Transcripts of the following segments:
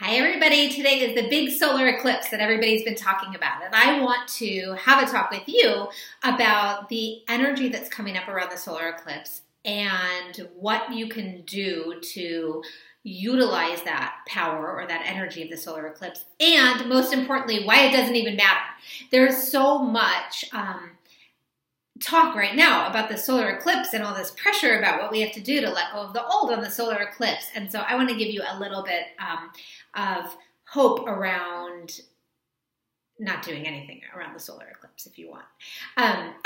Hi everybody, today is the big solar eclipse that everybody's been talking about, and I want to have a talk with you about the energy that's coming up around the solar eclipse and what you can do to utilize that power or that energy of the solar eclipse, and most importantly, why it doesn't even matter. There's so much talk right now about the solar eclipse and all this pressure about what we have to do to let go of the old on the solar eclipse. And so I want to give you a little bit of hope around not doing anything around the solar eclipse if you want.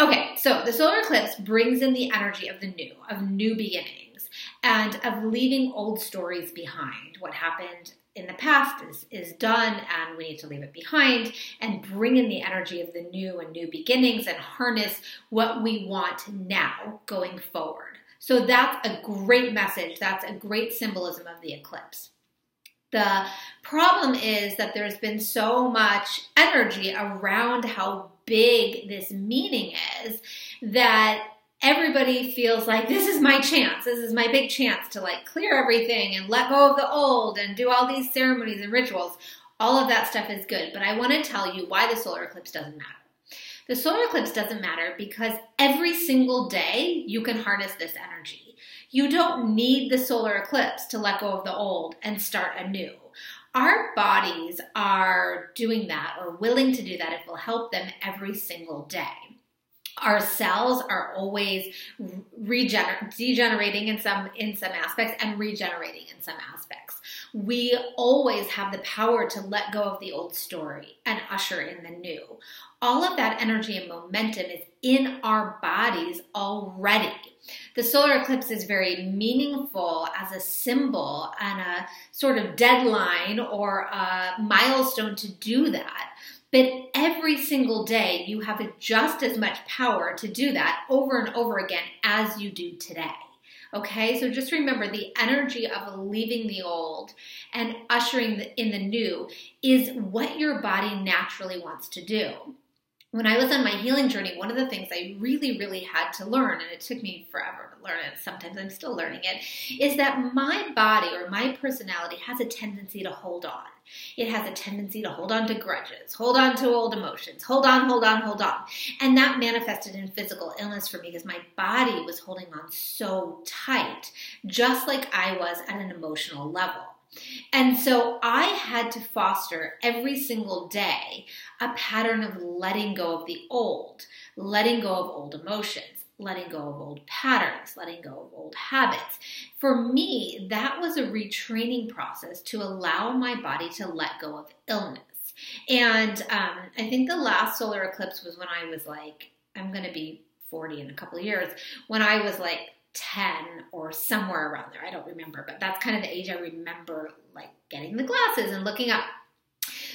Okay, so the solar eclipse brings in the energy of the new, of new beginnings, and of leaving old stories behind. What happened in the past is done, and we need to leave it behind and bring in the energy of the new and new beginnings and harness what we want now going forward. So that's a great message. That's a great symbolism of the eclipse. The problem is that there's been so much energy around how big this meaning is that everybody feels like this is my chance. This is my big chance to clear everything and let go of the old and do all these ceremonies and rituals. All of that stuff is good, but I want to tell you why the solar eclipse doesn't matter. The solar eclipse doesn't matter because every single day you can harness this energy. You don't need the solar eclipse to let go of the old and start anew. Our bodies are doing that or willing to do that if we'll help them every single day. Our cells are always degenerating in some aspects and regenerating in some aspects. We always have the power to let go of the old story and usher in the new. All of that energy and momentum is in our bodies already. The solar eclipse is very meaningful as a symbol and a sort of deadline or a milestone to do that. But every single day, you have just as much power to do that over and over again as you do today. Okay, so just remember the energy of leaving the old and ushering in the new is what your body naturally wants to do. When I was on my healing journey, one of the things I really had to learn, and it took me forever to learn it, sometimes I'm still learning it, is that my body or my personality has a tendency to hold on. It has a tendency to hold on to grudges, hold on to old emotions, hold on. And that manifested in physical illness for me because my body was holding on so tight, just like I was at an emotional level. And so I had to foster every single day a pattern of letting go of the old, letting go of old emotions, letting go of old patterns, letting go of old habits. For me, that was a retraining process to allow my body to let go of illness. And I think the last solar eclipse was when I was I'm going to be 40 in a couple of years, when I was 10 or somewhere around there. I don't remember, but that's kind of the age I remember getting the glasses and looking up.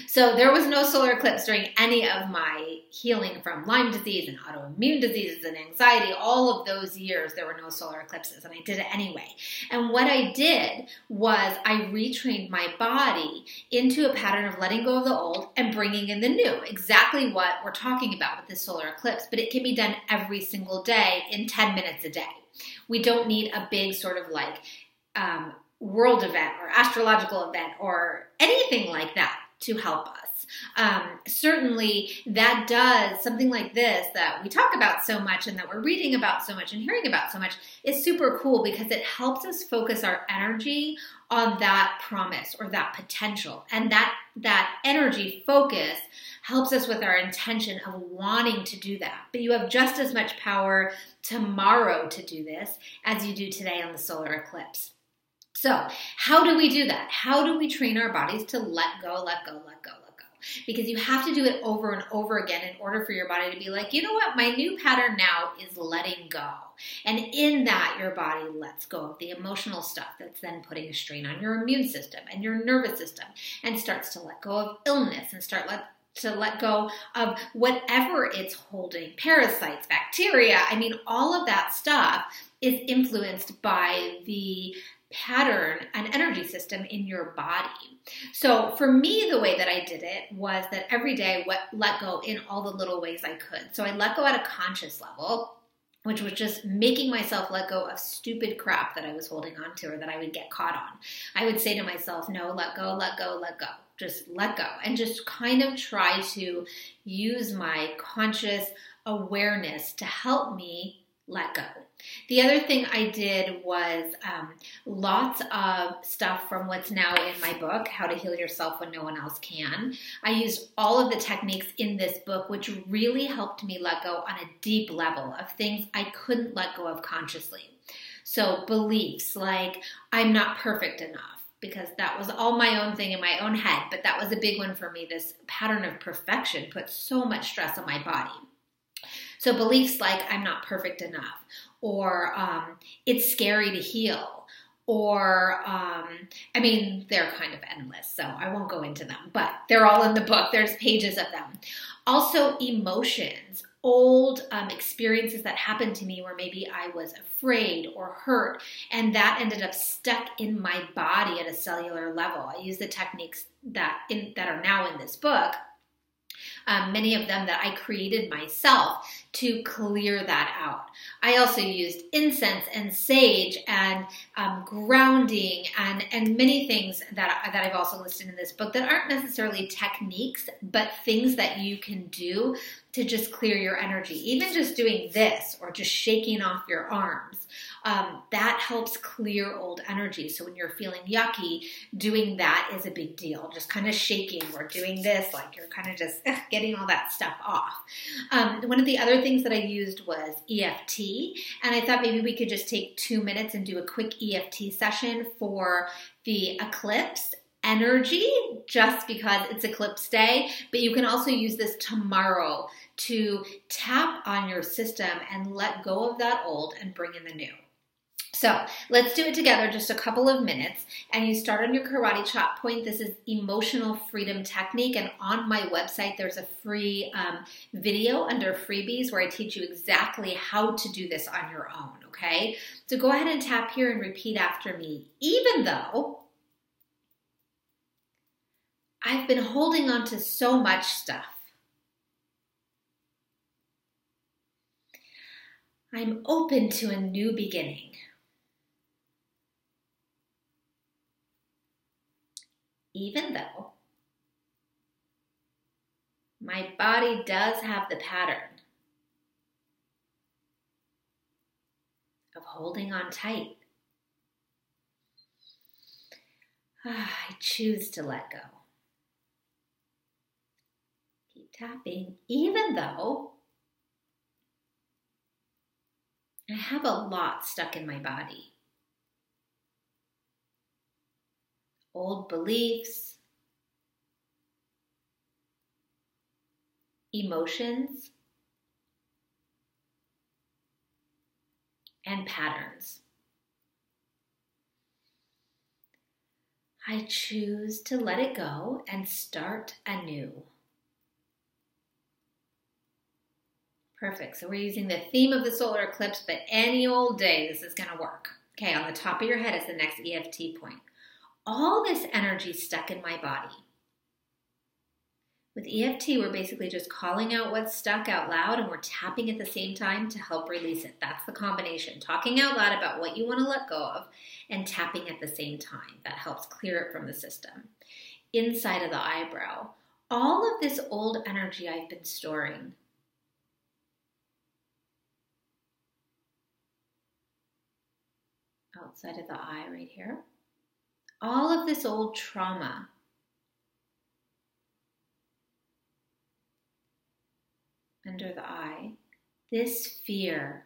So there was no solar eclipse during any of my healing from Lyme disease and autoimmune diseases and anxiety. All of those years, there were no solar eclipses, and I did it anyway. And what I did was I retrained my body into a pattern of letting go of the old and bringing in the new, exactly what we're talking about with this solar eclipse, but it can be done every single day in 10 minutes a day. We don't need a big sort of world event or astrological event or anything like that to help us. Certainly that does something like this that we talk about so much and that we're reading about so much and hearing about so much is super cool because it helps us focus our energy on that promise or that potential. And that energy focus helps us with our intention of wanting to do that. But you have just as much power tomorrow to do this as you do today on the solar eclipse. So how do we do that? How do we train our bodies to let go? Because you have to do it over and over again in order for your body to be you know what? My new pattern now is letting go. And in that, your body lets go of the emotional stuff that's then putting a strain on your immune system and your nervous system and starts to let go of illness and to let go of whatever it's holding, parasites, bacteria. All of that stuff is influenced by the pattern and energy system in your body. So for me, the way that I did it was that every day I let go in all the little ways I could. So I let go at a conscious level, which was just making myself let go of stupid crap that I was holding on to or that I would get caught on. I would say to myself, no, let go, let go, let go. Just let go, and just kind of try to use my conscious awareness to help me let go. The other thing I did was lots of stuff from what's now in my book, How to Heal Yourself When No One Else Can. I used all of the techniques in this book, which really helped me let go on a deep level of things I couldn't let go of consciously. So beliefs like I'm not perfect enough, because that was all my own thing in my own head, but that was a big one for me. This pattern of perfection put so much stress on my body. So beliefs like I'm not perfect enough, or it's scary to heal, or, they're kind of endless, so I won't go into them, but they're all in the book. There's pages of them. Also emotions, old experiences that happened to me where maybe I was afraid or hurt, and that ended up stuck in my body at a cellular level. I use the techniques that are now in this book, many of them that I created myself to clear that out. I also used incense and sage and grounding and many things that I've also listed in this book that aren't necessarily techniques, but things that you can do to just clear your energy. Even just doing this or just shaking off your arms, that helps clear old energy. So when you're feeling yucky, doing that is a big deal. Just kind of shaking or doing this, like you're kind of just getting all that stuff off. One of the other things that I used was EFT, and I thought maybe we could just take 2 minutes and do a quick EFT session for the eclipse energy, just because it's Eclipse Day, but you can also use this tomorrow to tap on your system and let go of that old and bring in the new. So let's do it together, just a couple of minutes, and you start on your karate chop point. This is emotional freedom technique, and on my website there's a free video under freebies where I teach you exactly how to do this on your own, okay? So go ahead and tap here and repeat after me. Even though I've been holding on to so much stuff, I'm open to a new beginning. Even though my body does have the pattern of holding on tight, I choose to let go. Keep tapping, even though I have a lot stuck in my body. Old beliefs, emotions, and patterns. I choose to let it go and start anew. Perfect. So we're using the theme of the solar eclipse, but any old day this is going to work. Okay, on the top of your head is the next EFT point. All this energy stuck in my body. With EFT, we're basically just calling out what's stuck out loud, and we're tapping at the same time to help release it. That's the combination. Talking out loud about what you want to let go of and tapping at the same time. That helps clear it from the system. Inside of the eyebrow, all of this old energy I've been storing. Outside of the eye right here. All of this old trauma. Under the eye. This fear.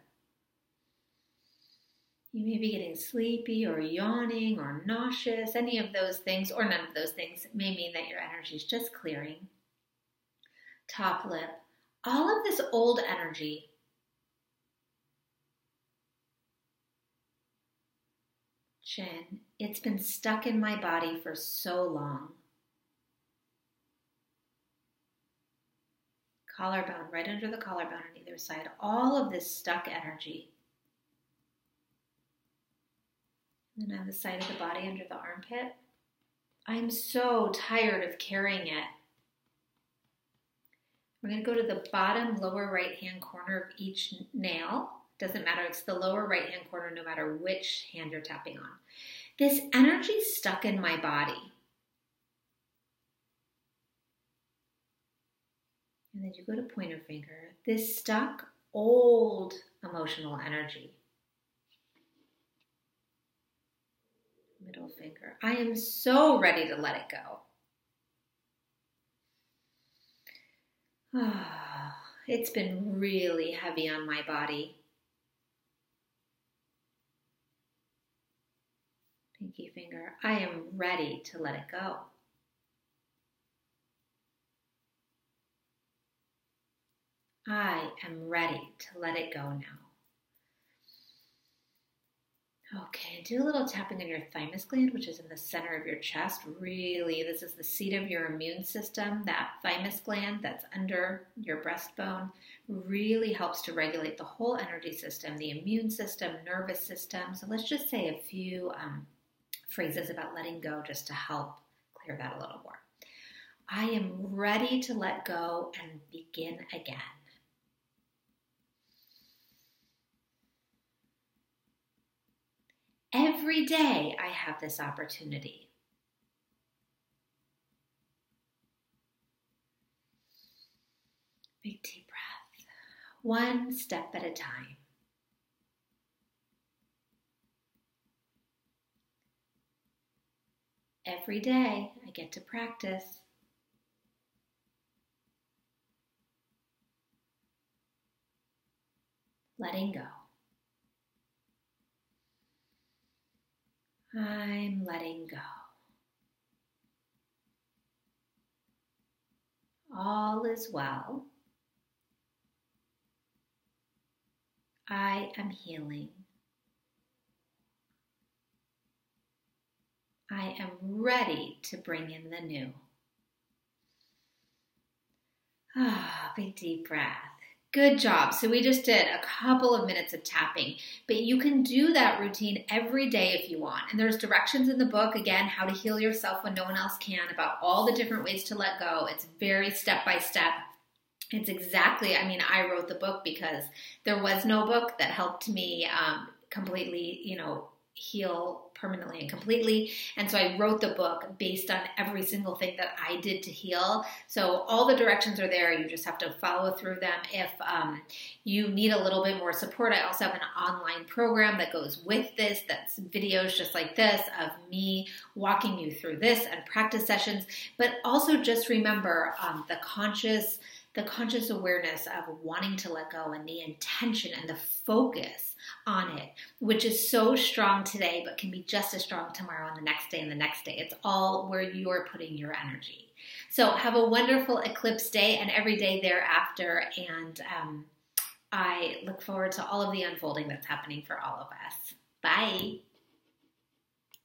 You may be getting sleepy or yawning or nauseous. Any of those things or none of those things may mean that your energy is just clearing. Top lip. All of this old energy. Chin. It's been stuck in my body for so long. Collarbone, right under the collarbone on either side. All of this stuck energy. And then on the side of the body under the armpit. I'm so tired of carrying it. We're going to go to the bottom lower right hand corner of each nail. Doesn't matter. It's the lower right-hand corner, no matter which hand you're tapping on. This energy stuck in my body. And then you go to pointer finger. This stuck old emotional energy. Middle finger. I am so ready to let it go. It's been really heavy on my body. Pinky finger. I am ready to let it go. I am ready to let it go now. Okay, do a little tapping on your thymus gland, which is in the center of your chest. Really, this is the seat of your immune system. That thymus gland that's under your breastbone really helps to regulate the whole energy system, the immune system, nervous system. So let's just say a few phrases about letting go just to help clear that a little more. I am ready to let go and begin again. Every day I have this opportunity. Big deep breath. One step at a time. Every day I get to practice. Letting go. I'm letting go. All is well. I am healing. I am ready to bring in the new. Big deep breath. Good job. So we just did a couple of minutes of tapping, but you can do that routine every day if you want. And there's directions in the book, again, how to heal yourself when no one else can, about all the different ways to let go. It's very step by step. It's exactly, I wrote the book because there was no book that helped me completely, heal permanently and completely. And so I wrote the book based on every single thing that I did to heal. So all the directions are there. You just have to follow through them. If you need a little bit more support, I also have an online program that goes with this. That's videos just like this of me walking you through this and practice sessions. But also just remember the conscious awareness of wanting to let go and the intention and the focus on it, which is so strong today, but can be just as strong tomorrow and the next day and the next day. It's all where you're putting your energy. So have a wonderful eclipse day and every day thereafter. And I look forward to all of the unfolding that's happening for all of us. Bye.